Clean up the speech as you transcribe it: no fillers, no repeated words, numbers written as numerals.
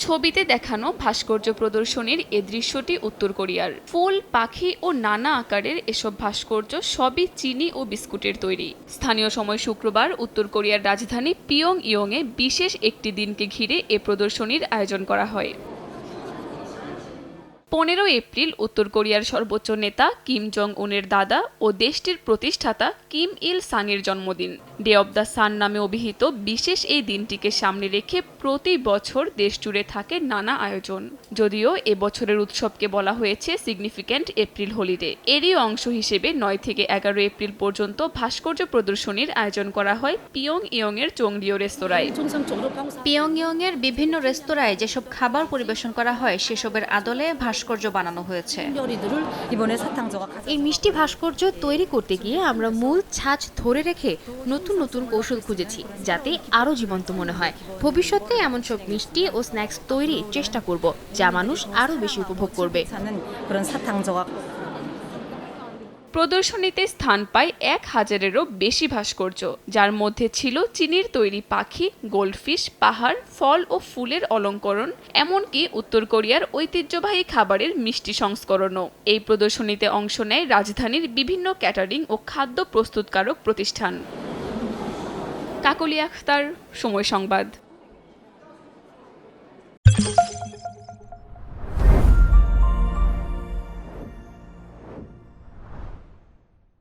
ছবিতে দেখানো ভাস্কর্য প্রদর্শনীর এ দৃশ্যটি উত্তর কোরিয়ার। ফুল, পাখি ও নানা আকারের এসব ভাস্কর্য সবই চিনি ও বিস্কুটের তৈরি। স্থানীয় সময় শুক্রবার উত্তর কোরিয়ার রাজধানী পিয়ংইয়ংয়ে বিশেষ একটি দিনকে ঘিরে এ প্রদর্শনীর আয়োজন করা হয়। 15 এপ্রিল উত্তর কোরিয়ার সর্বোচ্চ নেতা কিম জং উনের দাদা ও দেশটির প্রতিষ্ঠাতা কিম ইল সাংয়ের জন্মদিন। ডে অব দ্য সান নামে অভিহিত বিশেষ এই দিনটিকে সামনে রেখে প্রতি বছর দেশ জুড়ে থাকে নানা আয়োজন। যদিও এবছরের উৎসবকে বলা হয়েছে সিগনিফিক্যান্ট এপ্রিল হলিডে। এরই অংশ হিসেবে 9 থেকে 11 এপ্রিল পর্যন্ত ভাস্কর্য প্রদর্শনীর আয়োজন করা হয় পিয়ংইয়ংয়ের চংরিও রেস্তোরাঁয়। পিয়ংইয়ংয়ের বিভিন্ন রেস্তোরাঁয় যেসব খাবার পরিবেশন করা হয় সেসবের আদলে ভাস্কর্য বানানো হয়েছে। এই মিষ্টি ভাস্কর্য তৈরি করতে গিয়ে আমরা মূল ছাঁচ ধরে রেখে নতুন নতুন কৌশল খুঁজেছি, যাতে আরো জীবন্ত মনে হয়। ভবিষ্যতে এমন সব মিষ্টি ও স্ন্যাক্স তৈরির চেষ্টা করব, যা মানুষ আরো বেশি উপভোগ করবে। প্রদর্শনীতে স্থান পায় 1000-এরও বেশি ভাস্কর্য, যার মধ্যে ছিল চিনির তৈরি পাখি, গোল্ডফিশ, পাহাড়, ফল ও ফুলের অলঙ্করণ, এমনকি উত্তর কোরিয়ার ঐতিহ্যবাহী খাবারের মিষ্টি সংস্করণও। এই প্রদর্শনীতে অংশ নেয় রাজধানীর বিভিন্ন ক্যাটারিং ও খাদ্য প্রস্তুতকারক প্রতিষ্ঠান। কাকলি আখতার, সময় সংবাদ।